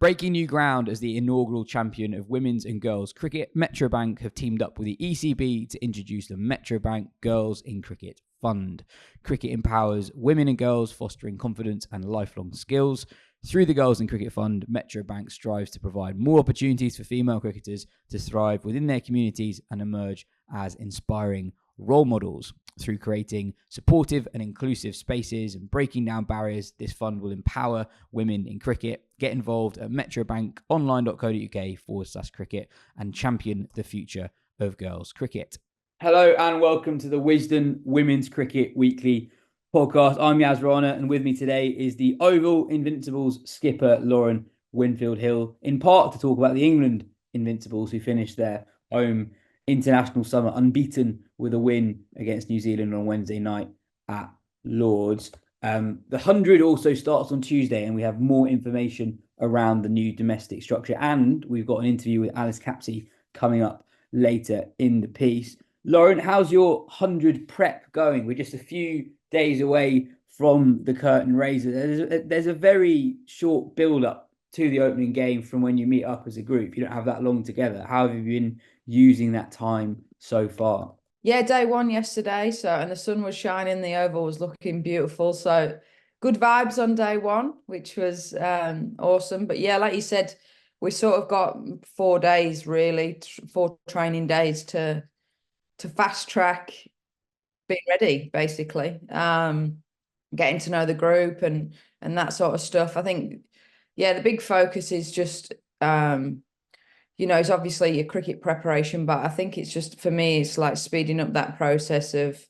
Breaking new ground as the inaugural champion of women's and girls cricket, Metrobank have teamed up with the ECB to introduce the Metrobank Girls in Cricket Fund. Cricket empowers women and girls, fostering confidence and lifelong skills. Through the Girls in Cricket Fund, Metrobank strives to provide more opportunities for female cricketers to thrive within their communities and emerge as inspiring role models. Through creating supportive and inclusive spaces and breaking down barriers, this fund will empower women in cricket. Get involved at metrobankonline.co.uk/cricket and champion the future of girls cricket. Hello and welcome to the Wisden Women's Cricket Weekly podcast. I'm Yas Rana, and with me today is the Oval Invincibles skipper Lauren Winfield-Hill, in part to talk about the England Invincibles who finished their home international summer unbeaten with a win against New Zealand on Wednesday night at Lord's. The 100 also starts on Tuesday, and we have more information around the new domestic structure, and we've got an interview with Alice Capsey coming up later in the piece. Lauren, how's your 100 prep going? We're just a few days away from the curtain raiser. There's a very short build-up to the opening game from when you meet up as a group. You don't have that long together. How have you been using that time so far? Yeah, day one yesterday. And the sun was shining, the oval was looking beautiful. So good vibes on day one, which was awesome. But yeah, like you said, we sort of got 4 days, really, 4 training days to fast track being ready, basically. Getting to know the group and that sort of stuff. I think, yeah, the big focus is just it's obviously your cricket preparation, but I think it's just, for me, it's like speeding up that process of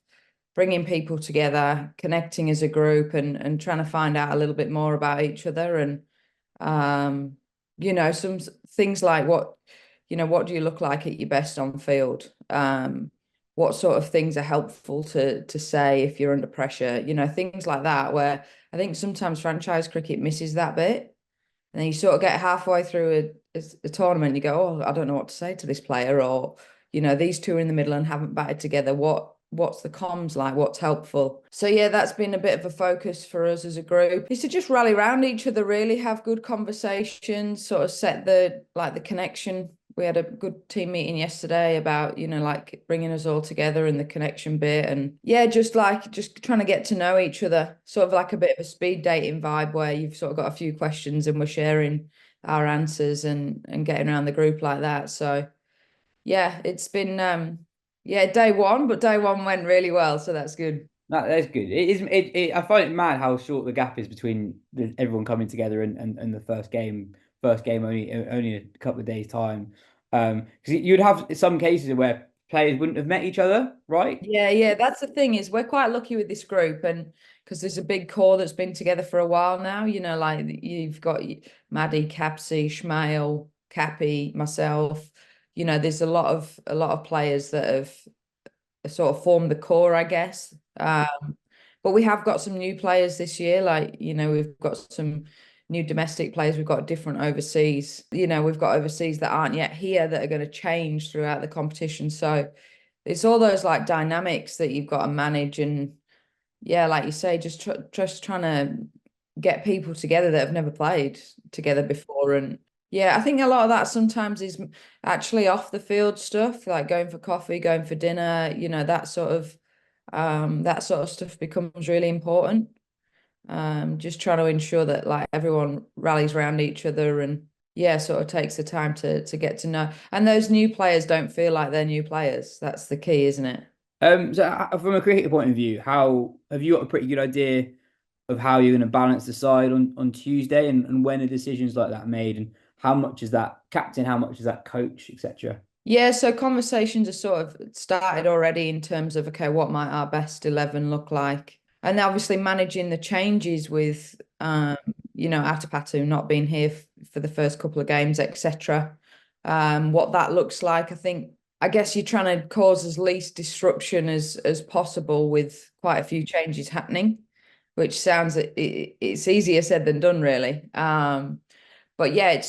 bringing people together, connecting as a group and trying to find out a little bit more about each other. And, some things like what do you look like at your best on field? What sort of things are helpful to say if you're under pressure? Things like that, where I think sometimes franchise cricket misses that bit. And then you sort of get halfway through a tournament, and you go, oh, I don't know what to say to this player, or, these two are in the middle and haven't batted together. What's the comms like? What's helpful? So yeah, that's been a bit of a focus for us as a group, is to just rally around each other, really have good conversations, sort of set the connection. We had a good team meeting yesterday about, bringing us all together and the connection bit. And yeah, just trying to get to know each other, sort of like a bit of a speed dating vibe where you've sort of got a few questions and we're sharing our answers and getting around the group like that. So yeah, it's been, day one, but day one went really well. So that's good. That's good. It is. I find it mad how short the gap is between everyone coming together and the first game. First game only a couple of days time. Because you'd have some cases where players wouldn't have met each other, right? Yeah. That's the thing, is we're quite lucky with this group, and because there's a big core that's been together for a while now. Like you've got Maddie, Capsey, Shmail, Cappy, myself. There's a lot of players that have sort of formed the core, I guess. But we have got some new players this year. We've got some new domestic players. We've got different overseas. We've got overseas that aren't yet here that are going to change throughout the competition. So it's all those dynamics that you've got to manage. And yeah, like you say, just trying to get people together that have never played together before. And yeah, I think a lot of that sometimes is actually off the field stuff, like going for coffee, going for dinner, that sort of stuff becomes really important. Just trying to ensure that everyone rallies around each other and sort of takes the time to get to know. And those new players don't feel like they're new players. That's the key, isn't it? So from a cricket point of view, how have you got a pretty good idea of how you're going to balance the side on Tuesday, and when are decisions like that made, and how much is that captain, how much is that coach, etc.? Yeah, so conversations are sort of started already in terms of, okay, what might our best 11 look like? And obviously managing the changes with, Atapatu not being here for the first couple of games, etc. What that looks like, I guess you're trying to cause as least disruption as possible with quite a few changes happening, which sounds, it's easier said than done, really. But yeah,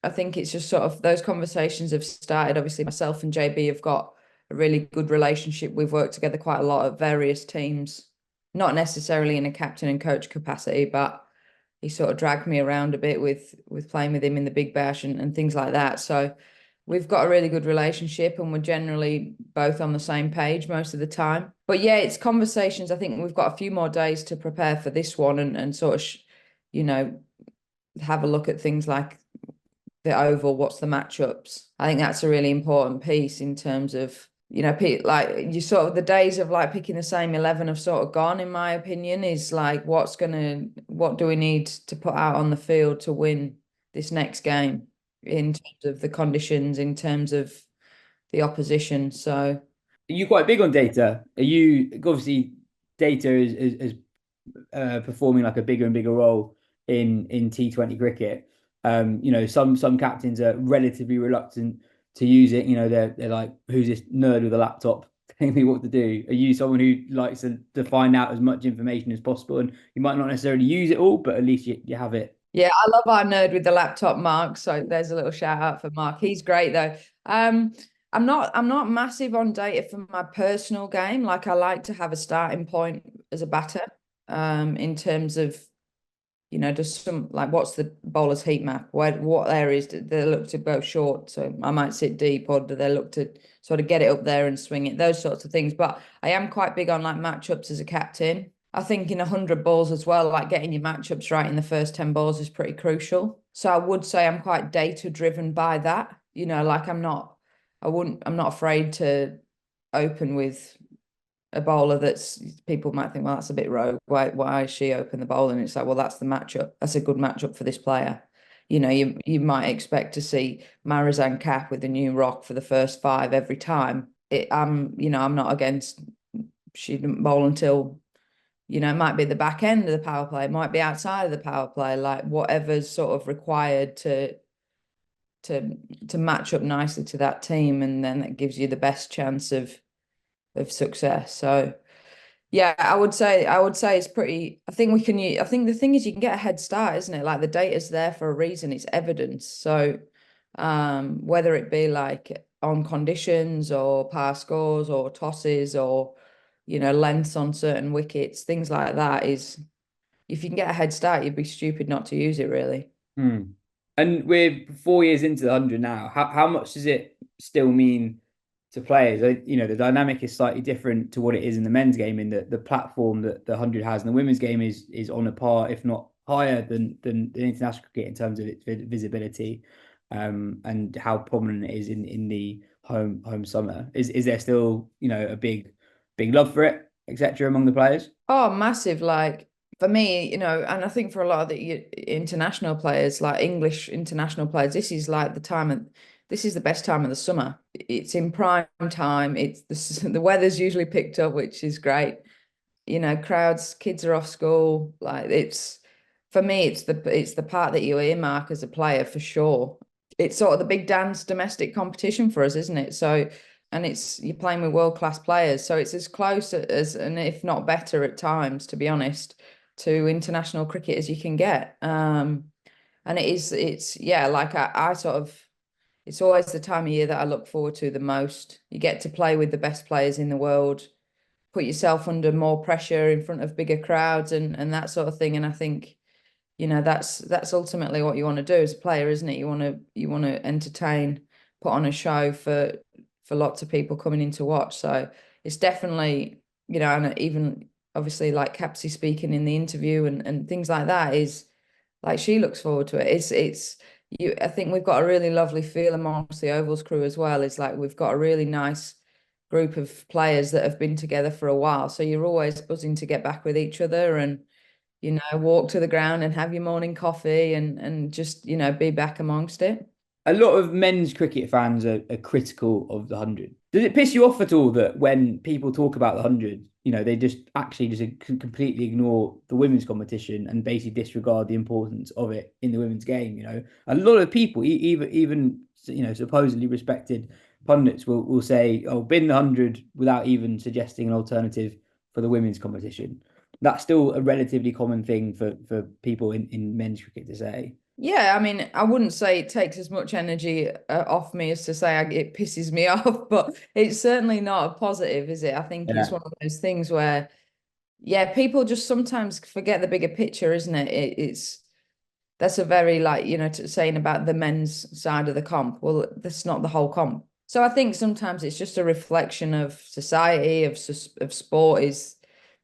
I think it's just sort of those conversations have started. Obviously, myself and JB have got a really good relationship. We've worked together quite a lot at various teams, not necessarily in a captain and coach capacity, but he sort of dragged me around a bit with playing with him in the Big Bash and things like that. So we've got a really good relationship and we're generally both on the same page most of the time. But yeah, it's conversations. I think we've got a few more days to prepare for this one and sort of, you know, have a look at things like the Oval, what's the matchups. I think that's a really important piece in terms of, you know, like you sort of the days of like picking the same 11 have sort of gone, in my opinion, is like what do we need to put out on the field to win this next game in terms of the conditions, in terms of the opposition. So Are you quite big on data? Are you obviously data is performing like a bigger and bigger role in T20 cricket? Some captains are relatively reluctant to use it. They're like, who's this nerd with a laptop telling me what to do? Are you someone who likes to find out as much information as possible? And you might not necessarily use it all, but at least you have it. yeah, I love our nerd with the laptop, Mark. So there's a little shout out for Mark. He's great though. I'm not massive on data for my personal game. Like I like to have a starting point as a batter. In terms of, you know, just some like what's the bowler's heat map? What areas do they look to go short? So I might sit deep, or do they look to sort of get it up there and swing it? Those sorts of things. But I am quite big on like matchups as a captain. I think in 100 balls as well, like getting your matchups right in the first 10 balls is pretty crucial. So I would say I'm quite data driven by that. You know, like I'm not afraid to open with a bowler that's people might think, well, that's a bit rogue. Why is she open the bowl? And it's like, well, that's the matchup. That's a good matchup for this player. You know, you might expect to see Marizan Cap with a new rock for the first five every time. I'm not against she didn't bowl until, you know, it might be the back end of the power play, it might be outside of the power play, like whatever's sort of required to match up nicely to that team, and then that gives you the best chance of success. So yeah, I would say it's pretty. I think we can. I think the thing is you can get a head start, isn't it? Like the data's there for a reason. It's evidence. So whether it be like on conditions or par scores or tosses or, you know, lengths on certain wickets, things like that, is if you can get a head start, you'd be stupid not to use it, really. Hmm. And we're 4 years into the 100 now. How much does it still mean to players? The dynamic is slightly different to what it is in the men's game, in the platform that the 100 has, and the women's game is on a par, if not higher than the international cricket in terms of its visibility, and how prominent it is in the home summer. Is there still, a big love for it, etc., among the players? Oh, massive. Like for me, you know, and I think for a lot of the international players, like English international players, this is the best time of the summer. It's in prime time. The weather's usually picked up, which is great. You know, crowds, kids are off school. Like it's for me, it's the part that you earmark as a player for sure. It's sort of the big dance domestic competition for us, isn't it? So, and you're playing with world-class players, so it's as close as, and if not better at times, to be honest, to international cricket as you can get. And it's yeah, like I sort of, it's always the time of year that I look forward to the most. You get to play with the best players in the world, put yourself under more pressure in front of bigger crowds and that sort of thing. And I think, you know, that's ultimately what you want to do as a player, isn't it? You want to entertain, put on a show for lots of people coming in to watch. So it's definitely, you know, and even obviously like Capsey speaking in the interview and things like that, is like she looks forward to it. It's you. I think we've got a really lovely feel amongst the Ovals crew as well. It's like we've got a really nice group of players that have been together for a while. So you're always buzzing to get back with each other and, you know, walk to the ground and have your morning coffee and just, you know, be back amongst it. A lot of men's cricket fans are critical of the 100. Does it piss you off at all that when people talk about the 100, they just actually just completely ignore the women's competition and basically disregard the importance of it in the women's game? A lot of people, even supposedly respected pundits, will say, "Oh, bin the 100," without even suggesting an alternative for the women's competition. That's still a relatively common thing for people in men's cricket to say. Yeah, I mean, I wouldn't say it takes as much energy off me as to say it pisses me off, but it's certainly not a positive, is it? I think it's Yeah. one of those things where, yeah, people just sometimes forget the bigger picture, isn't it? It's That's a very like, saying about the men's side of the comp. Well, that's not the whole comp. So I think sometimes it's just a reflection of society, of sport is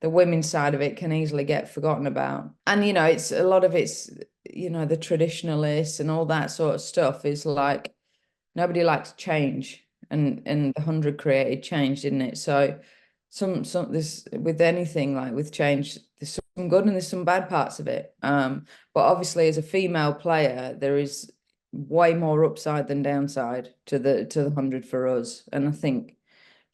the women's side of it can easily get forgotten about. And, it's a lot of it's, the traditionalists and all that sort of stuff is like nobody likes change. And the 100 created change, didn't it? So some this with anything like with change, there's some good and there's some bad parts of it. But obviously as a female player, there is way more upside than downside to the 100 for us. And I think,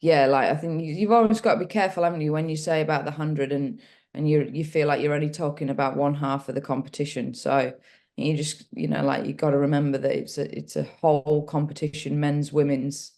yeah, like I think you've always got to be careful, haven't you, when you say about the 100 and you feel like you're only talking about one half of the competition. So you just, like you got to remember that it's a whole competition, men's, women's,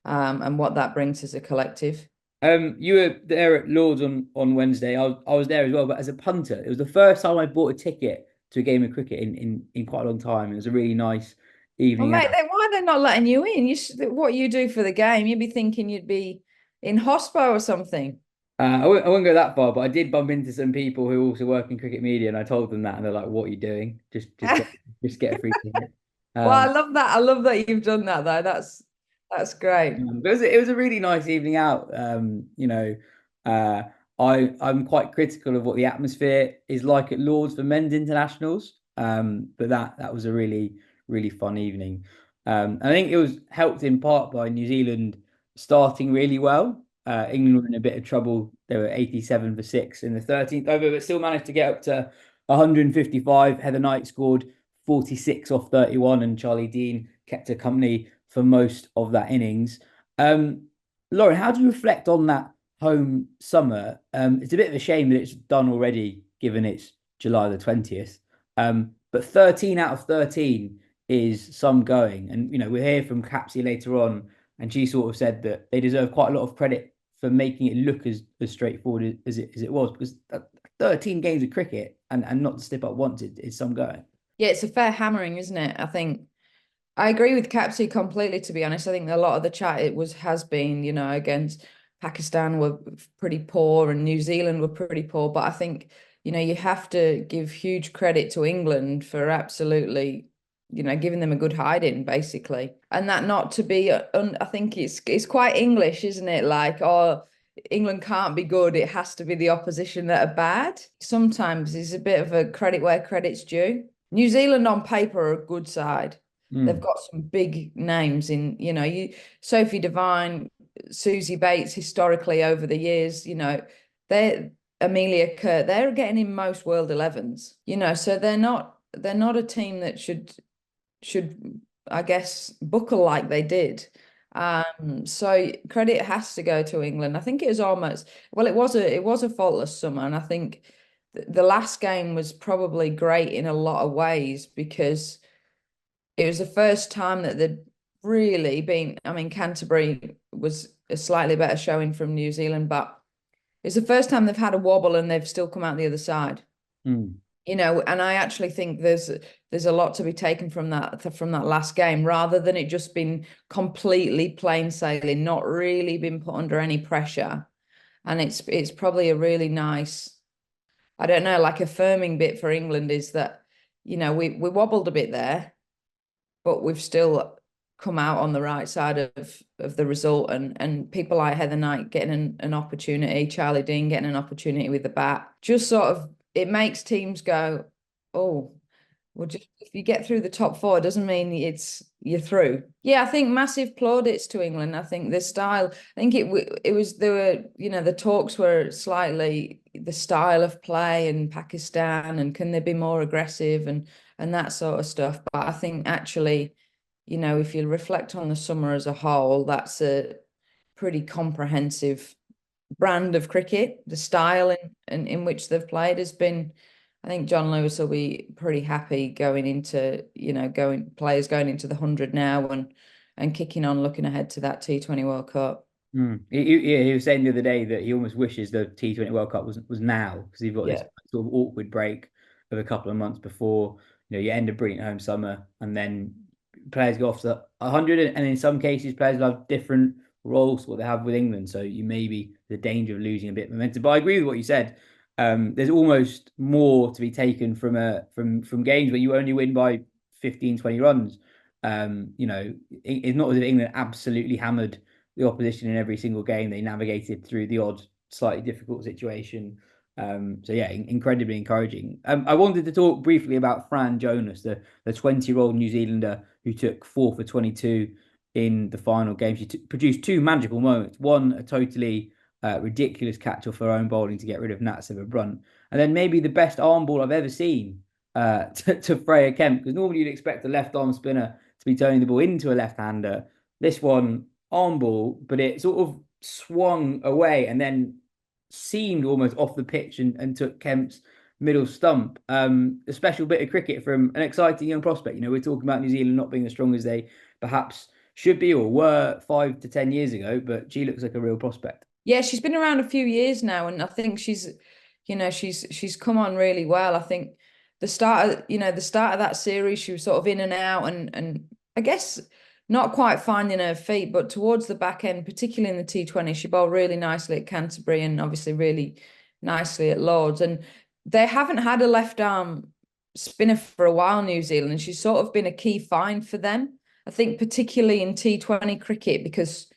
and what that brings as a collective. You were there at Lords on Wednesday. I was there as well, but as a punter, it was the first time I bought a ticket to a game of cricket in quite a long time. It was a really nice Well, evening mate, out. why are they not letting you in? What you do for the game, you'd be thinking you'd be in hospo or something. I wouldn't go that far, but I did bump into some people who also work in cricket media, and I told them that, and they're like, "What are you doing? Just get a free ticket." Well, I Um, love that. I love that you've done that though. That's great. But it was a really nice evening out. Uh, I'm quite critical of what the atmosphere is like at Lords for men's internationals. But that was a really fun evening. I think it was helped in part by New Zealand starting really well. England were in a bit of trouble. They were 87 for six in the 13th over, but still managed to get up to 155. Heather Knight scored 46 off 31, and Charlie Dean kept her company for most of that innings. Um, Lauren, how do you reflect on that home summer? It's a bit of a shame that it's done already, given it's July the 20th. But 13 out of 13 is some going. And, we'll hear from Capsey later on, and she sort of said that they deserve quite a lot of credit for making it look as straightforward as it was, because 13 games of cricket and not to slip up once is some going. Yeah, it's a fair hammering, isn't it? I think I agree with Capsy completely, to be honest. I think a lot of the chat it has been, against Pakistan were pretty poor and New Zealand were pretty poor. But I think, you have to give huge credit to England for absolutely, giving them a good hiding, basically. And that not to be, I think it's quite English, isn't it? Like, oh, England can't be good. It has to be the opposition that are bad. Sometimes it's a bit of a credit where credit's due. New Zealand on paper are a good side. They've Mm, got some big names in, Sophie Devine, Susie Bates historically over the years, they're Amelia Kurt, they're getting in most World 11s, so they're not a team that should I guess buckle like they did. So credit has to go to England. I think it was almost well, it was a faultless summer, and I think the last game was probably great in a lot of ways because it was the first time that they'd really been. I mean, Canterbury was a slightly better showing from New Zealand, but it's the first time they've had a wobble and they've still come out the other side. mm, And I actually think there's a lot to be taken from that last game, rather than it just been completely plain sailing, not really been put under any pressure. And it's probably a really nice, I don't know, like affirming bit for England is that, we wobbled a bit there, but we've still come out on the right side of the result, and people like Heather Knight getting an opportunity, Charlie Dean getting an opportunity with the bat, just sort of it makes teams go, oh, well, just if you get through the top four, it doesn't mean you're through. Yeah, I think massive plaudits to England. I think the style. I think it was there were the talks were slightly the style of play in Pakistan and can they be more aggressive and that sort of stuff. But I think actually, if you reflect on the summer as a whole, that's a pretty comprehensive brand of cricket. The style in which they've played has been. I think John Lewis will be pretty happy going into, players going into the 100 now and kicking on, looking ahead to that T20 World Cup. Yeah, he was saying the other day that he almost wishes the T20 World Cup was now, because you've got this Yeah. sort of awkward break of a couple of months before you end a brilliant home summer, and then players go off to 100, and in some cases players will have different roles to what they have with England. So you may be the danger of losing a bit of momentum. But I agree with what you said. There's almost more to be taken from from games where you only win by 15, 20 runs. It's not as if England absolutely hammered the opposition in every single game. They navigated through the odd, slightly difficult situation. So yeah, incredibly encouraging. I wanted to talk briefly about Fran Jonas, the 20-year-old New Zealander who took 4 for 22 in the final game. She produced two magical moments. One, a totally ridiculous catch off her own bowling to get rid of Nats of a brunt, and then maybe the best arm ball I've ever seen to Freya Kemp, because normally you'd expect a left arm spinner to be turning the ball into a left hander. This one arm ball, but it sort of swung away and then seemed almost off the pitch and took Kemp's middle stump. A special bit of cricket from an exciting young prospect. We're talking about New Zealand not being as strong as they perhaps should be or were 5 to 10 years ago, but she looks like a real prospect. Yeah, she's been around a few years now, and I think she's come on really well. I think the start of that series, she was sort of in and out, and I guess not quite finding her feet, but towards the back end, particularly in the T20, she bowled really nicely at Canterbury and obviously really nicely at Lords. And they haven't had a left arm spinner for a while, New Zealand, and she's sort of been a key find for them. I think particularly in T20 cricket, because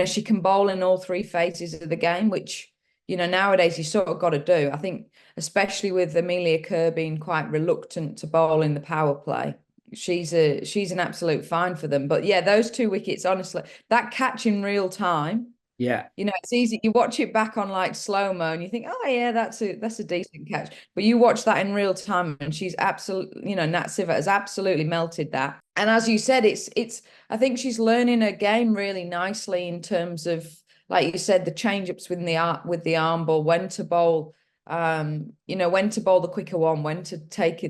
she can bowl in all three phases of the game, which, nowadays you sort of got to do. I think, especially with Amelia Kerr being quite reluctant to bowl in the power play, she's an absolute find for them. But yeah, those 2 wickets, honestly, that catch in real time, Yeah. it's easy. You watch it back on like slow-mo and you think, oh yeah, that's a decent catch. But you watch that in real time and she's absolutely, Nat Sivat has absolutely melted that. And as you said, I think she's learning her game really nicely in terms of, like you said, the change-ups with the arm ball, when to bowl, when to bowl the quicker one, when to take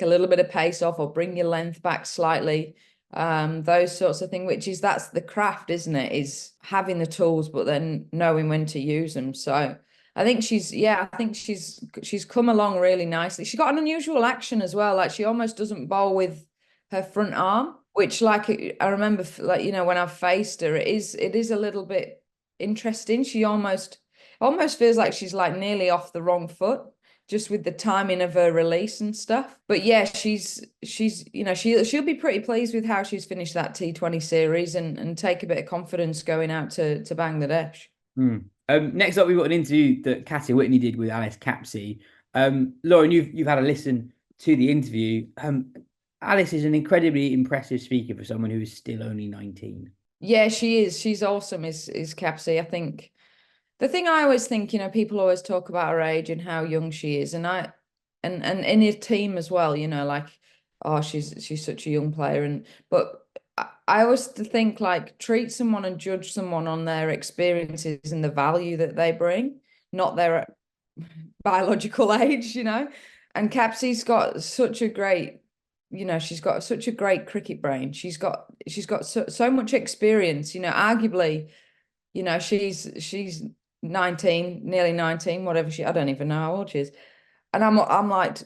a little bit of pace off or bring your length back slightly. Those sorts of things, that's the craft, isn't it? Is having the tools, but then knowing when to use them. So I think she's come along really nicely. She got an unusual action as well. Like she almost doesn't bowl with her front arm, which like I remember, like, when I've faced her, it is a little bit interesting. She almost feels like she's like nearly off the wrong foot, just with the timing of her release and stuff. But yeah, she's she'll be pretty pleased with how she's finished that T20 series and take a bit of confidence going out to Bangladesh. Next up, we've got an interview that Katia Whitney did with Alice Capsey. Lauren, you've had a listen to the interview. Alice is an incredibly impressive speaker for someone who is still only 19. Yeah, she is. She's awesome, is Capsey. I think the thing I always think, people always talk about her age and how young she is, and in her team as well, like, oh, she's such a young player, but I always think like treat someone and judge someone on their experiences and the value that they bring, not their biological age, And Capsey's got such a great, she's got such a great cricket brain. She's got so much experience, arguably, she's 19, nearly 19, whatever I don't even know how old she is. And I'm like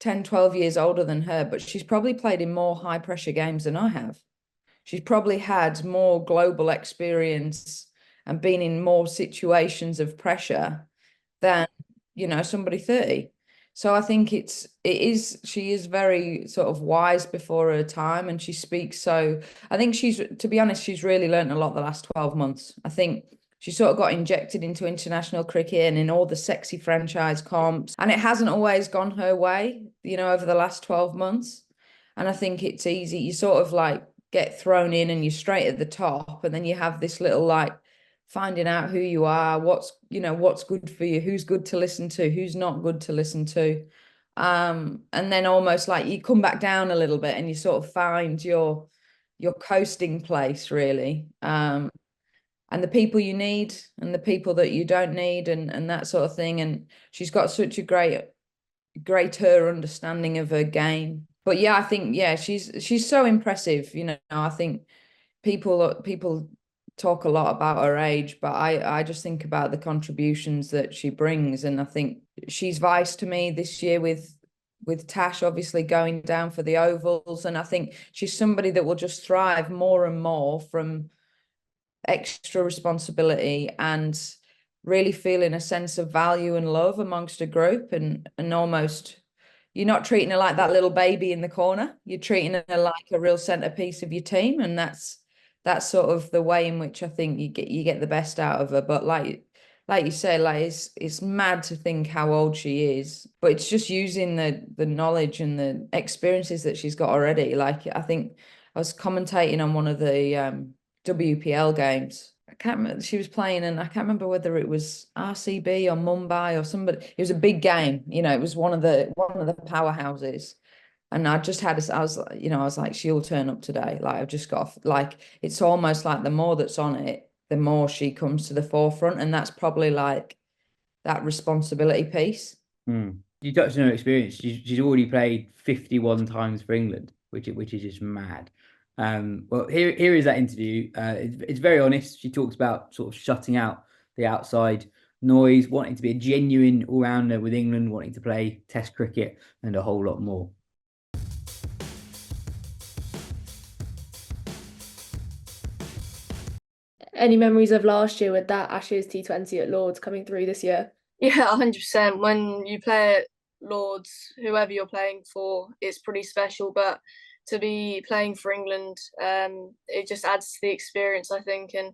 10, 12 years older than her, but she's probably played in more high pressure games than I have. She's probably had more global experience and been in more situations of pressure than, somebody 30. So I think she is very sort of wise before her time, and she speaks. So I think to be honest, she's really learned a lot the last 12 months. I think she sort of got injected into international cricket and in all the sexy franchise comps, and it hasn't always gone her way, over the last 12 months. And I think it's easy. You sort of like get thrown in and you're straight at the top, and then you have this little like finding out who you are, what's good for you, who's good to listen to, who's not good to listen to. And then almost like you come back down a little bit and you sort of find your coasting place, really. And the people you need and the people that you don't need, and that sort of thing. And she's got such a greater understanding of her game. But yeah, I think, yeah, she's so impressive. I think people talk a lot about her age, but I just think about the contributions that she brings. And I think she's vice to me this year with Tash obviously going down for the ovals. And I think she's somebody that will just thrive more and more from extra responsibility and really feeling a sense of value and love amongst a group, and almost you're not treating her like that little baby in the corner. You're treating her like a real centerpiece of your team, and that's sort of the way in which I think you get the best out of her. But like you say, like it's mad to think how old she is, but it's just using the knowledge and the experiences that she's got already. Like I think I was commentating on one of the WPL games. I can't remember, she was playing, and I can't remember whether it was RCB or Mumbai or somebody. It was a big game, it was one of the powerhouses. And I just had I was like, she'll turn up today. Like I've just got like, it's almost like the more that's on it, the more she comes to the forefront. And that's probably like that responsibility piece. You touched on her experience. She's already played 51 times for England, which is just mad. Well, here is that interview. It's very honest. She talks about sort of shutting out the outside noise, wanting to be a genuine all-rounder with England, wanting to play Test cricket, and a whole lot more. Any memories of last year with that Ashes T20 at Lords coming through this year? Yeah, 100%. When you play at Lords, whoever you're playing for, it's pretty special. But to be playing for England, it just adds to the experience, I think. And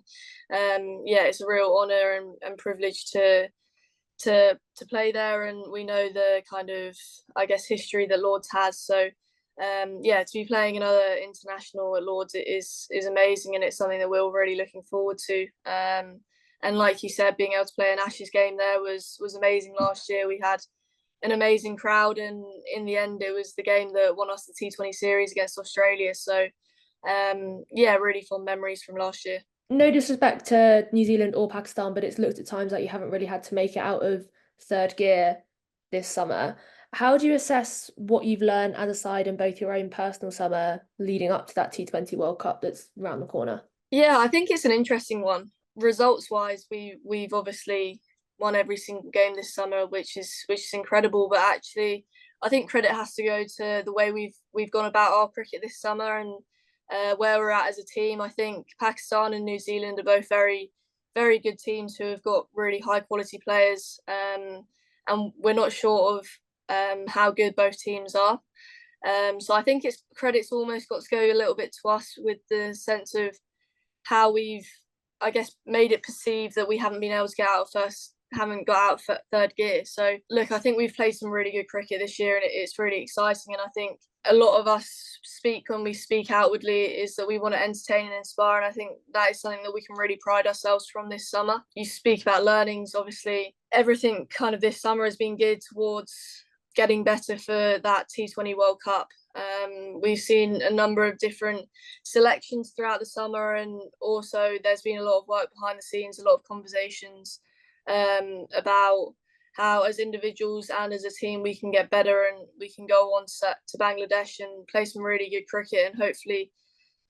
yeah, it's a real honour and privilege to play there. And we know the kind of, I guess, history that Lords has. So yeah, to be playing another international at Lords is amazing, and it's something that we're really looking forward to. And like you said, being able to play an Ashes game there was amazing last year. We had an amazing crowd, and in the end, it was the game that won us the T20 series against Australia. So yeah, really fond memories from last year. No disrespect to New Zealand or Pakistan, but it's looked at times like you haven't really had to make it out of third gear this summer. How do you assess what you've learned as a side in both your own personal summer leading up to that T20 World Cup that's around the corner? Yeah, I think it's an interesting one. Results wise, we've obviously won every single game this summer, which is incredible. But actually, I think credit has to go to the way we've gone about our cricket this summer, and where we're at as a team. I think Pakistan and New Zealand are both very, very good teams who have got really high quality players, and we're not short of how good both teams are. So I think credit's almost got to go a little bit to us, with the sense of how we've, I guess, made it perceived that we haven't been able to get out of haven't got out of third gear. So look, I think we've played some really good cricket this year, and it's really exciting. And I think a lot of us speak, when we speak outwardly, is that we want to entertain and inspire. And I think that is something that we can really pride ourselves from this summer. You speak about learnings. Obviously, everything kind of this summer has been geared towards getting better for that T20 World Cup. We've seen a number of different selections throughout the summer, and also there's been a lot of work behind the scenes, a lot of conversations about how, as individuals and as a team, we can get better, and we can go on to Bangladesh and play some really good cricket, and hopefully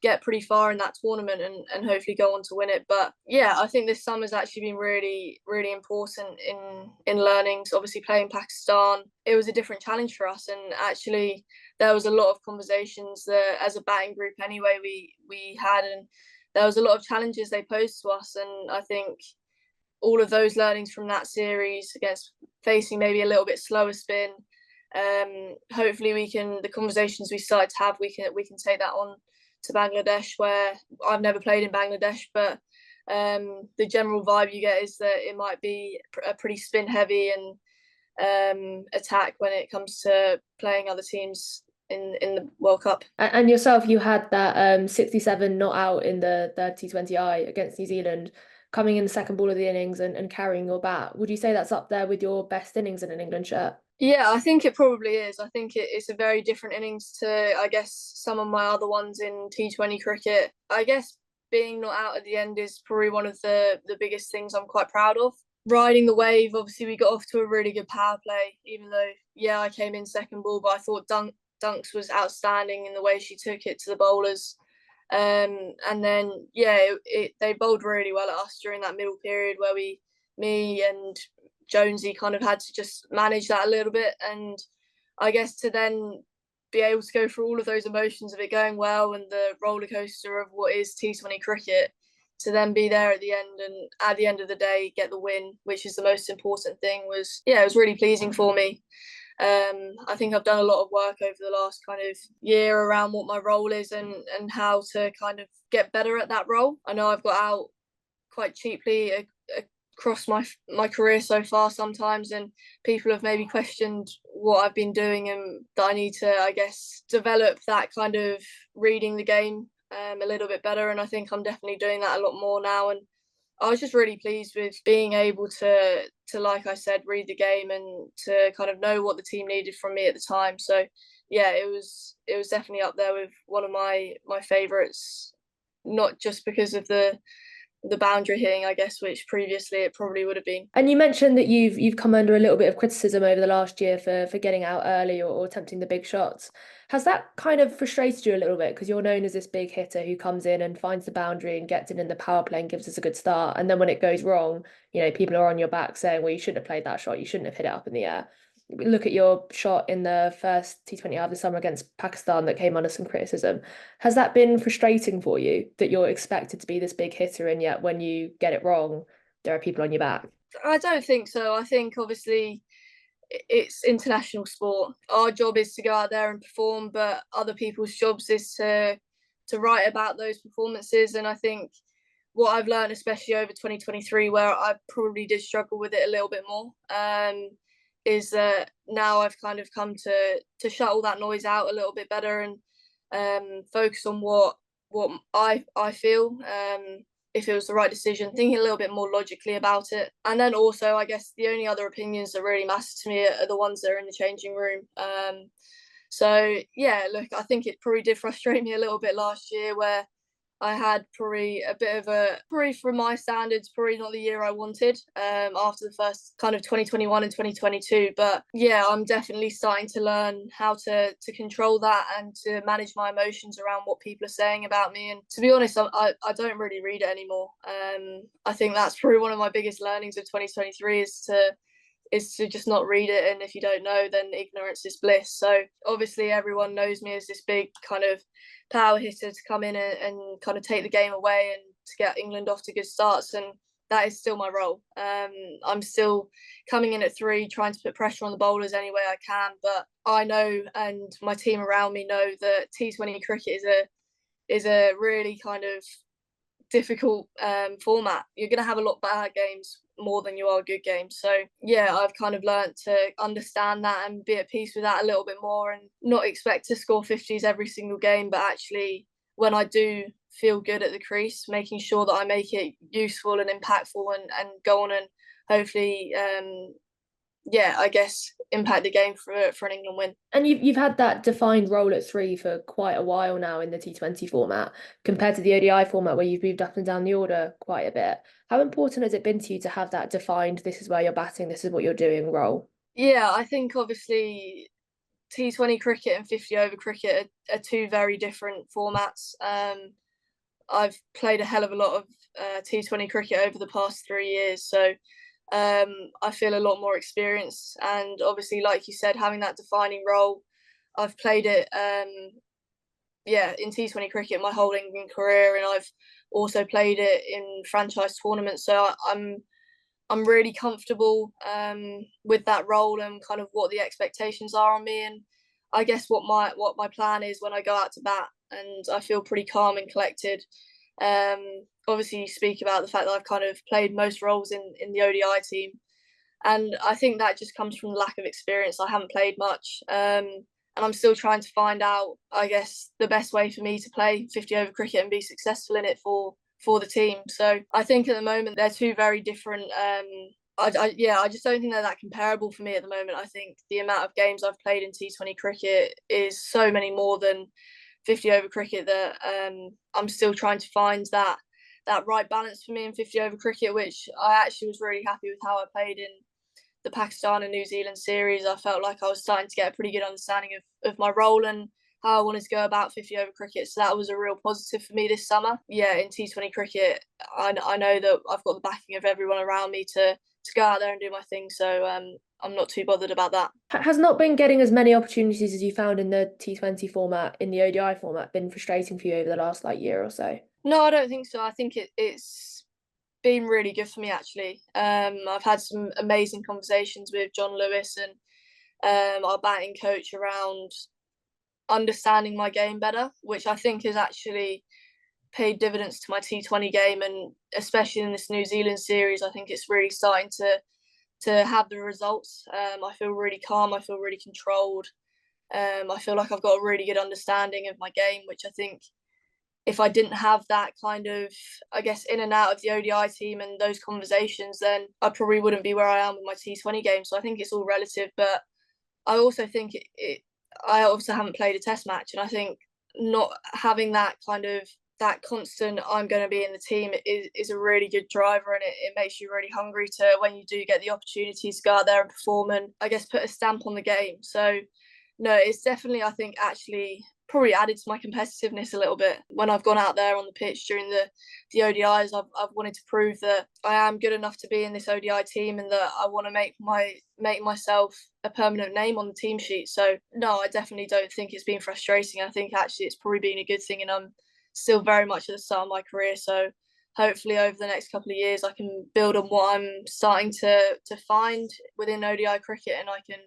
get pretty far in that tournament, and hopefully go on to win it. But yeah, I think this summer's actually been really, really important in learnings. Obviously, playing Pakistan, it was a different challenge for us, and actually there was a lot of conversations that, as a batting group anyway, we had, and there was a lot of challenges they posed to us. And I think all of those learnings from that series, against facing maybe a little bit slower spin, hopefully the conversations we started to have, we can take that on to Bangladesh, where I've never played in Bangladesh, but the general vibe you get is that it might be a pretty spin heavy and attack when it comes to playing other teams in the World Cup. And yourself, you had that 67 not out in the T20I against New Zealand, coming in the second ball of the innings and carrying your bat. Would you say that's up there with your best innings in an England shirt? Yeah, I think it probably is. I think it's a very different innings to, I guess, some of my other ones in T20 cricket. I guess being not out at the end is probably one of the biggest things I'm quite proud of. Riding the wave, obviously we got off to a really good power play, even though, yeah, I came in second ball, but I thought Dunks was outstanding in the way she took it to the bowlers. And then, yeah, they bowled really well at us during that middle period, where me and Jonesy kind of had to just manage that a little bit. And I guess to then be able to go through all of those emotions of it going well and the roller coaster of what is T20 cricket, to then be there at the end and at the end of the day get the win, which is the most important thing, was it was really pleasing for me. I think I've done a lot of work over the last kind of year around what my role is and how to kind of get better at that role. I know I've got out quite cheaply across my career so far sometimes, and people have maybe questioned what I've been doing, and that I need to, I guess, develop that kind of reading the game a little bit better. And I think I'm definitely doing that a lot more now. And I was just really pleased with being able to like I said, read the game and to kind of know what the team needed from me at the time. So yeah, it was definitely up there with one of my favourites, not just because of the boundary hitting, I guess, which previously it probably would have been. And you mentioned that you've come under a little bit of criticism over the last year for getting out early or attempting the big shots. Has that kind of frustrated you a little bit? Because you're known as this big hitter who comes in and finds the boundary and gets in the power play and gives us a good start. And then when it goes wrong, people are on your back saying, well, you shouldn't have played that shot. You shouldn't have hit it up in the air. Look at your shot in the first T20 out of the summer against Pakistan that came under some criticism. Has that been frustrating for you, that you're expected to be this big hitter and yet when you get it wrong, there are people on your back? I don't think so. I think obviously it's international sport. Our job is to go out there and perform, but other people's jobs is to write about those performances. And I think what I've learned, especially over 2023, where I probably did struggle with it a little bit more, is that now I've kind of come to shut all that noise out a little bit better and focus on what I feel, if it was the right decision, thinking a little bit more logically about it. And then also, I guess the only other opinions that really matter to me are the ones that are in the changing room. So yeah, look, I think it probably did frustrate me a little bit last year, where I had probably a bit of probably from my standards, probably not the year I wanted after the first kind of 2021 and 2022. But yeah, I'm definitely starting to learn how to control that and to manage my emotions around what people are saying about me. And to be honest, I don't really read it anymore. I think that's probably one of my biggest learnings of 2023 is to just not read it. And if you don't know, then ignorance is bliss. So obviously everyone knows me as this big kind of power hitter to come in and kind of take the game away and to get England off to good starts, and that is still my role. I'm still coming in at 3, trying to put pressure on the bowlers any way I can, but I know, and my team around me know, that T20 cricket is a really kind of difficult format. You're going to have a lot of bad games more than you are good games. So yeah, I've kind of learned to understand that and be at peace with that a little bit more, and not expect to score 50s every single game, but actually when I do feel good at the crease, making sure that I make it useful and impactful and go on and hopefully I guess impact the game for an England win. And you've had that defined role at 3 for quite a while now in the T20 format, compared to the ODI format where you've moved up and down the order quite a bit. How important has it been to you to have that defined, this is where you're batting, this is what you're doing role? Yeah, I think obviously T20 cricket and 50 over cricket are 2 very different formats. I've played a hell of a lot of T20 cricket over the past 3 years, so I feel a lot more experienced. And obviously, like you said, having that defining role, I've played it in T20 cricket my whole England career, and I've also played it in franchise tournaments, so I'm really comfortable with that role and kind of what the expectations are on me. And I guess what my plan is when I go out to bat, and I feel pretty calm and collected. Obviously you speak about the fact that I've kind of played most roles in the ODI team, and I think that just comes from the lack of experience. I haven't played much, and I'm still trying to find out, I guess, the best way for me to play 50 over cricket and be successful in it for the team. So I think at the moment they're 2 very different. I just don't think they're that comparable for me at the moment. I think the amount of games I've played in T20 cricket is so many more than 50 over cricket that I'm still trying to find that right balance for me in 50 over cricket, which I actually was really happy with how I played in the Pakistan and New Zealand series. I felt like I was starting to get a pretty good understanding of my role and how I wanted to go about 50 over cricket. So that was a real positive for me this summer. Yeah, in T20 cricket, I know that I've got the backing of everyone around me to go out there and do my thing. So I'm not too bothered about that. Has not been getting as many opportunities as you found in the T20 format, in the ODI format, been frustrating for you over the last year or so? No, I don't think so. I think it's been really good for me, actually. I've had some amazing conversations with John Lewis and our batting coach around understanding my game better, which I think has actually paid dividends to my T20 game, and especially in this New Zealand series, I think it's really starting to have the results. I feel really calm. I feel really controlled. I feel like I've got a really good understanding of my game, which I think if I didn't have that kind of, I guess, in and out of the ODI team and those conversations, then I probably wouldn't be where I am with my T20 game. So I think it's all relative, but I also think I obviously haven't played a test match, and I think not having that kind of that constant I'm going to be in the team is a really good driver, and it makes you really hungry to, when you do get the opportunity to go out there and perform and I guess put a stamp on the game. So no, it's definitely, I think, actually probably added to my competitiveness a little bit. When I've gone out there on the pitch during the ODIs, I've wanted to prove that I am good enough to be in this ODI team, and that I want to make myself a permanent name on the team sheet. So no, I definitely don't think it's been frustrating. I think actually it's probably been a good thing, and I'm still very much at the start of my career. So hopefully over the next couple of years I can build on what I'm starting to find within ODI cricket, and I can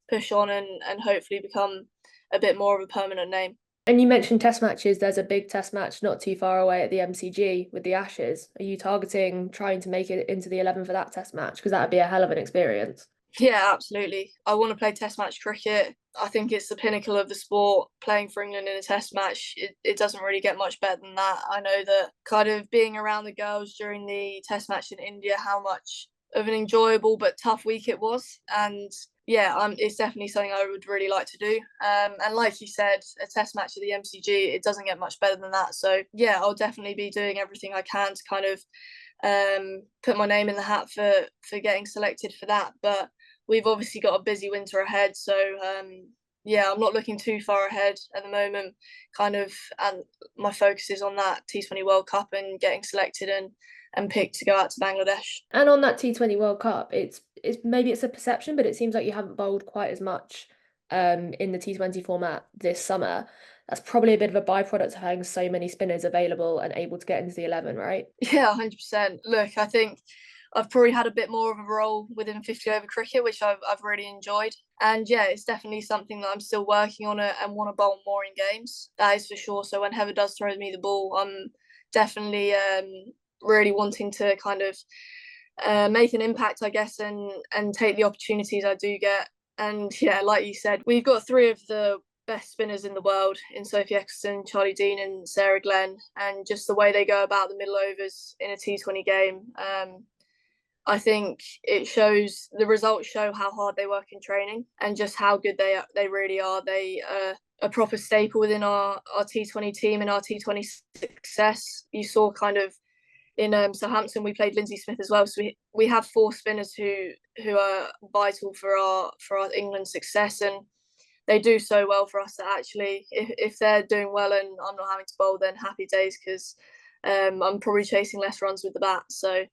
push on and hopefully become a bit more of a permanent name. And you mentioned test matches. There's a big test match not too far away at the MCG with the Ashes. Are you targeting trying to make it into the 11 for that test match? Because that would be a hell of an experience. Yeah, absolutely. I want to play test match cricket. I think it's the pinnacle of the sport. Playing for England in a test match, it doesn't really get much better than that. I know that kind of being around the girls during the test match in India, how much of an enjoyable but tough week it was. And yeah, it's definitely something I would really like to do. And like you said, a test match at the MCG, it doesn't get much better than that. So yeah, I'll definitely be doing everything I can to kind of put my name in the hat for getting selected for that. But we've obviously got a busy winter ahead, so yeah, I'm not looking too far ahead at the moment. Kind of, and my focus is on that T20 World Cup and getting selected and picked to go out to Bangladesh. And on that T20 World Cup, it's maybe it's a perception, but it seems like you haven't bowled quite as much in the T20 format this summer. That's probably a bit of a byproduct of having so many spinners available and able to get into the 11, right? Yeah, 100%. Look, I think I've probably had a bit more of a role within 50 over cricket, which I've really enjoyed. And yeah, it's definitely something that I'm still working on and want to bowl more in games. That is for sure. So when Heather does throw me the ball, I'm definitely really wanting to kind of make an impact, I guess, and take the opportunities I do get. And yeah, like you said, we've got three of the best spinners in the world in Sophie Eccleston, Charlie Dean and Sarah Glenn, and just the way they go about the middle overs in a T20 game. I think it shows, the results show how hard they work in training and just how good they really are. They are a proper staple within our T20 team and our T20 success. You saw kind of in Southampton, we played Lindsay Smith as well. So we have four spinners who are vital for our England success, and they do so well for us that actually, if they're doing well and I'm not having to bowl, then happy days, because I'm probably chasing less runs with the bat. So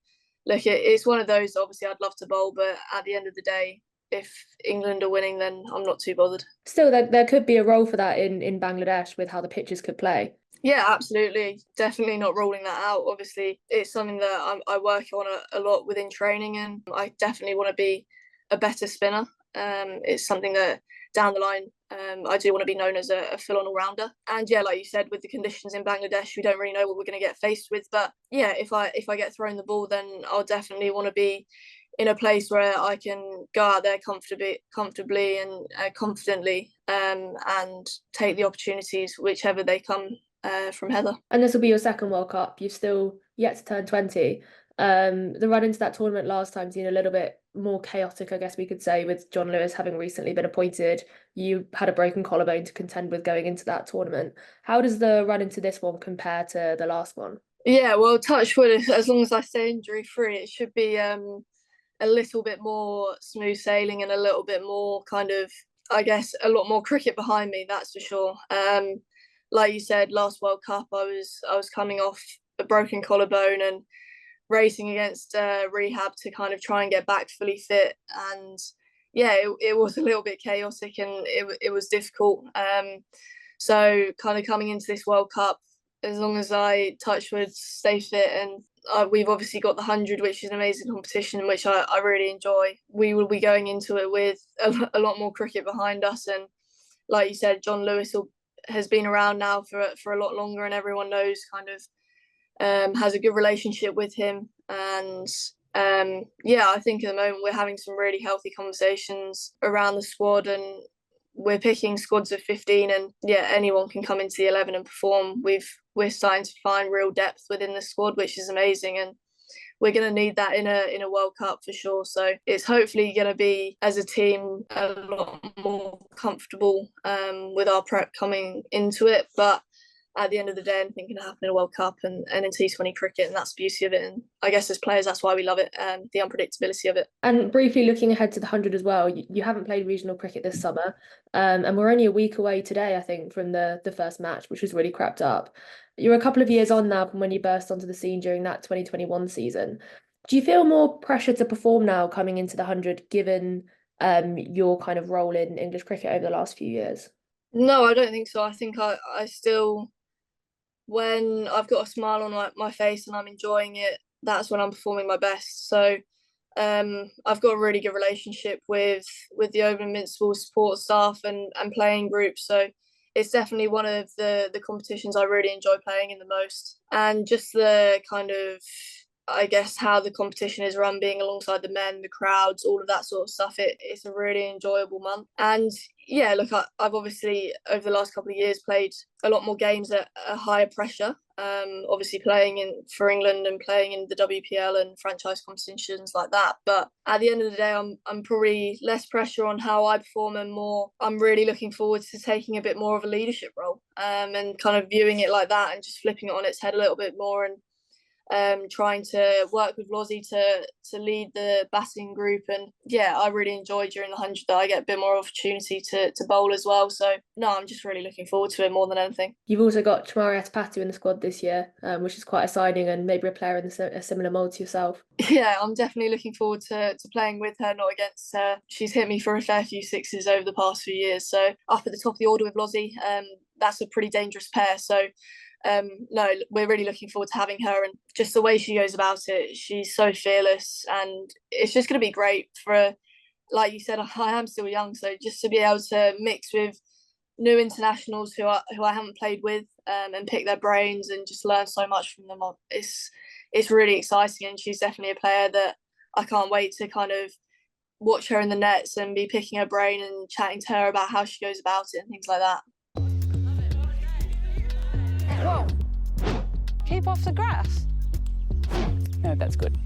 look, it's one of those, obviously I'd love to bowl, but at the end of the day, if England are winning, then I'm not too bothered. Still, there could be a role for that in Bangladesh with how the pitches could play. Yeah, absolutely. Definitely not ruling that out. Obviously, it's something that I work on a lot within training, and I definitely want to be a better spinner. It's something that down the line, I do want to be known as a full-on all-rounder. And yeah, like you said, with the conditions in Bangladesh, we don't really know what we're going to get faced with. But yeah, if I get thrown the ball, then I'll definitely want to be in a place where I can go out there comfortably and confidently, and take the opportunities whichever they come from Heather. And this will be your second World Cup. You've still yet to turn 20. The run into that tournament last time seemed a little bit more chaotic, I guess we could say, with John Lewis having recently been appointed. You had a broken collarbone to contend with going into that tournament. How does the run into this one compare to the last one? Yeah, well, touch wood, as long as I stay injury free, it should be a little bit more smooth sailing and a little bit more kind of, I guess, a lot more cricket behind me, that's for sure. Like you said, last World Cup, I was coming off a broken collarbone and racing against rehab to kind of try and get back fully fit. And yeah, it was a little bit chaotic and it was difficult. So kind of coming into this World Cup, as long as I touch wood, stay fit, and we've obviously got the 100, which is an amazing competition, which I really enjoy. We will be going into it with a lot more cricket behind us, and like you said, John Lewis has been around now for a lot longer, and everyone knows kind of has a good relationship with him. And I think at the moment we're having some really healthy conversations around the squad, and we're picking squads of 15, and anyone can come into the 11 and perform. We're starting to find real depth within the squad, which is amazing, and we're going to need that in a World Cup for sure. So it's hopefully going to be, as a team, a lot more comfortable with our prep coming into it. But at the end of the day, anything can happen in a World Cup and in T20 cricket, and that's the beauty of it. And I guess as players, that's why we love it, the unpredictability of it. And briefly looking ahead to the 100 as well, you haven't played regional cricket this summer, and we're only a week away today, I think, from the first match, which was really cracked up. You're a couple of years on now from when you burst onto the scene during that 2021 season. Do you feel more pressure to perform now coming into the 100, given your kind of role in English cricket over the last few years? No, I don't think so. I think I still, when I've got a smile on my face and I'm enjoying it, that's when I'm performing my best. So I've got a really good relationship with the Oval Invincible support staff and playing group. So it's definitely one of the competitions I really enjoy playing in the most. And just the kind of, I guess, how the competition is run, being alongside the men, the crowds, all of that sort of stuff, it's a really enjoyable month. And look, I've obviously over the last couple of years played a lot more games at a higher pressure, obviously playing for England and playing in the WPL and franchise competitions like that. But at the end of the day, I'm probably less pressure on how I perform, and more I'm really looking forward to taking a bit more of a leadership role, and kind of viewing it like that and just flipping it on its head a little bit more, and trying to work with Lozzie to lead the batting group. And I really enjoy during the 100 that I get a bit more opportunity to bowl as well. So no, I'm just really looking forward to it more than anything. You've also got Chamari Atapatu in the squad this year, which is quite exciting, and maybe a player in a similar mould to yourself. Yeah, I'm definitely looking forward to playing with her, not against her. She's hit me for a fair few sixes over the past few years. So up at the top of the order with Lozzie, that's a pretty dangerous pair. So no, we're really looking forward to having her, and just the way she goes about it. She's so fearless, and it's just going to be great for, like you said, I am still young, so just to be able to mix with new internationals who I haven't played with, and pick their brains and just learn so much from them. It's really exciting, and she's definitely a player that I can't wait to kind of watch her in the nets and be picking her brain and chatting to her about how she goes about it and things like that. Whoa! Keep off the grass. No, that's good.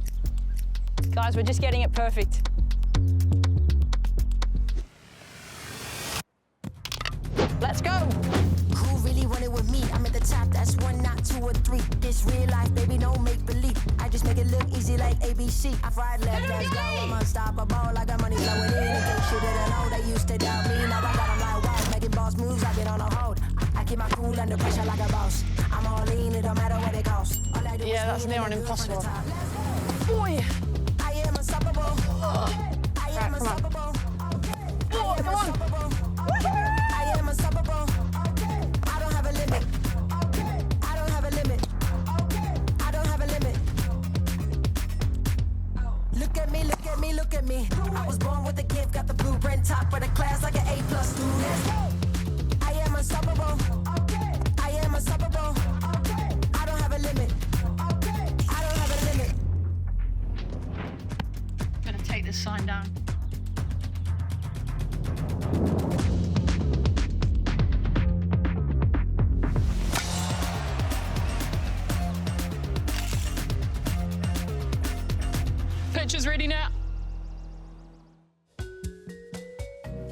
Guys, we're just getting it perfect. Let's go! Who really wanted with me? I'm at the top, that's 1, not 2 or 3. This real life, baby, no make believe. I just make it look easy like ABC. I fried left, let's go. I'm unstoppable. I got money flowing in. In case you didn't know, they used to doubt me. Now I got them like wow, making boss moves. I get on a hold. I keep my cool under pressure like a boss. I'm all in, it don't matter what it costs. Yeah, that's near on impossible. Boy, I am unstoppable. I am unstoppable. Oh, come on! I am unstoppable. I don't have a limit. I don't have a limit. I don't have a limit. Look at me, look at me, look at me. I was born with a gift, got the blueprint, top of the class like an A+ student. I am unstoppable. I am unstoppable. I don't have a limit. I don't have a limit. I'm gonna take this sign down. Pitcher's ready now.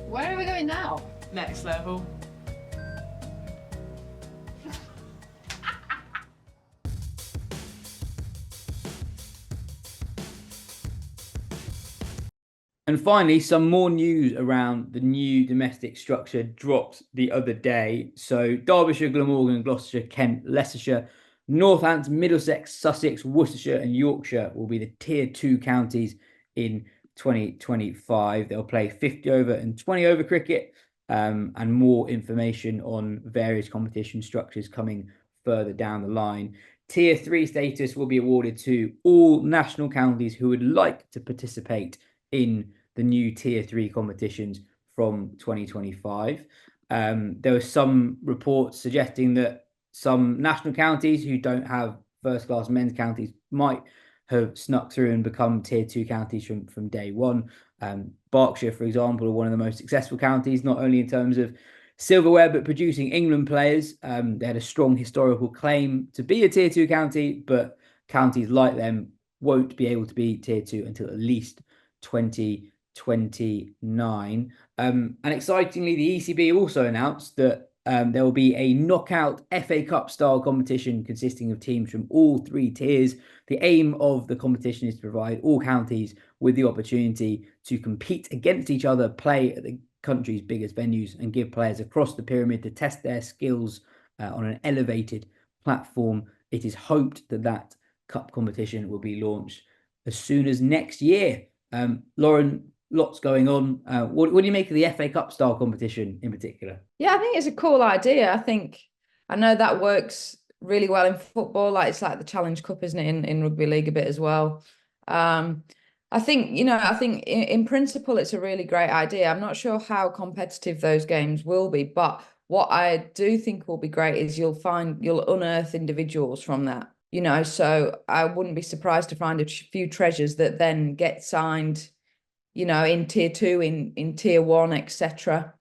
Where are we going now? Next level. And finally, some more news around the new domestic structure dropped the other day. So Derbyshire, Glamorgan, Gloucestershire, Kent, Leicestershire, Northampton, Middlesex, Sussex, Worcestershire and Yorkshire will be the Tier 2 counties in 2025. They'll play 50 over and 20 over cricket, and more information on various competition structures coming further down the line. Tier 3 status will be awarded to all national counties who would like to participate in the new Tier 3 competitions from 2025. There were some reports suggesting that some national counties who don't have first-class men's counties might have snuck through and become Tier 2 counties from day one. Berkshire, for example, are one of the most successful counties, not only in terms of silverware, but producing England players. They had a strong historical claim to be a Tier 2 county, but counties like them won't be able to be Tier 2 until at least 2029. And excitingly, the ECB also announced that there will be a knockout FA Cup style competition consisting of teams from all 3 tiers. The aim of the competition is to provide all counties with the opportunity to compete against each other, play at the country's biggest venues, and give players across the pyramid to test their skills on an elevated platform. It is hoped that that cup competition will be launched as soon as next year. Lauren, lots going on. What do you make of the FA Cup style competition in particular? Yeah, I think it's a cool idea. I know that works really well in football. Like it's like the Challenge Cup, isn't it, in rugby league a bit as well. I think in principle, it's a really great idea. I'm not sure how competitive those games will be, but what I do think will be great is you'll unearth individuals from that, so I wouldn't be surprised to find a few treasures that then get signed, in Tier 2, in Tier 1, etc.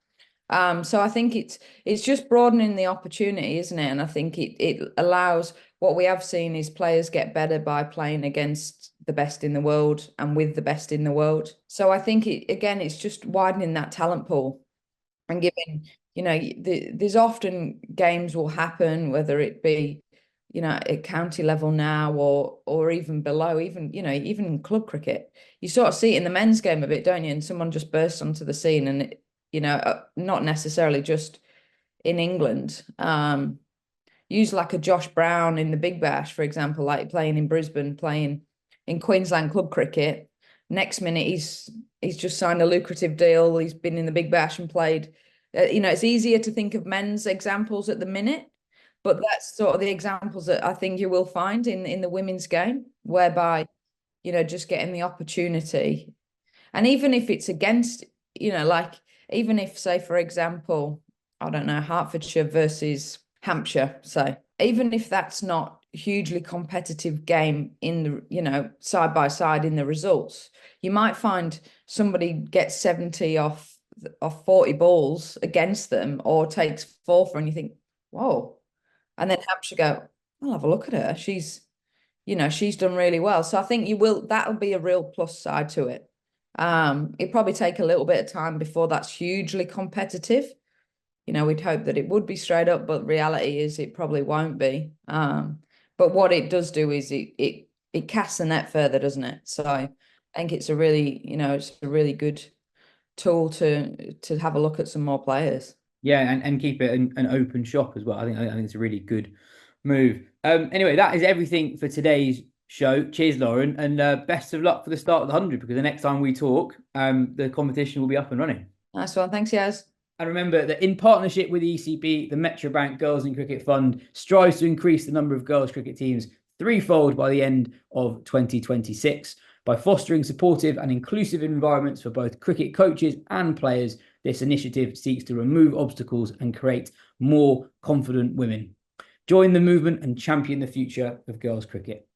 So I think it's just broadening the opportunity, isn't it? And I think it allows, what we have seen is players get better by playing against the best in the world and with the best in the world. So I think it's just widening that talent pool and giving, there's often games will happen, whether it be, at county level now or even below, even in club cricket. You sort of see it in the men's game a bit, don't you? And someone just bursts onto the scene and not necessarily just in England. Use like a Josh Brown in the Big Bash, for example, like playing in Brisbane, playing in Queensland club cricket. Next minute, he's just signed a lucrative deal. He's been in the Big Bash and played. It's easier to think of men's examples at the minute, but that's sort of the examples that I think you will find in the women's game, whereby, just getting the opportunity. And even if it's against, even if, say, for example, I don't know, Hertfordshire versus Hampshire, say, even if that's not hugely competitive game in the, side by side in the results, you might find somebody gets 70 off 40 balls against them or takes 4 for, and you think, whoa. And then Hampshire go, I'll have a look at her. She's done really well. So I think that'll be a real plus side to it. It'd probably take a little bit of time before that's hugely competitive. We'd hope that it would be straight up, but reality is it probably won't be. But what it does do is it casts the net further, doesn't it? So I think it's a really good tool to have a look at some more players. Yeah, and keep it an open shop as well. I think it's a really good move. Anyway, that is everything for today's show. Cheers, Lauren, and best of luck for the start of the 100, because the next time we talk, the competition will be up and running. Nice one. Thanks, Yas. And remember that in partnership with the ECB, the Metrobank Girls in Cricket Fund strives to increase the number of girls' cricket teams threefold by the end of 2026. By fostering supportive and inclusive environments for both cricket coaches and players, this initiative seeks to remove obstacles and create more confident women. Join the movement and champion the future of girls' cricket.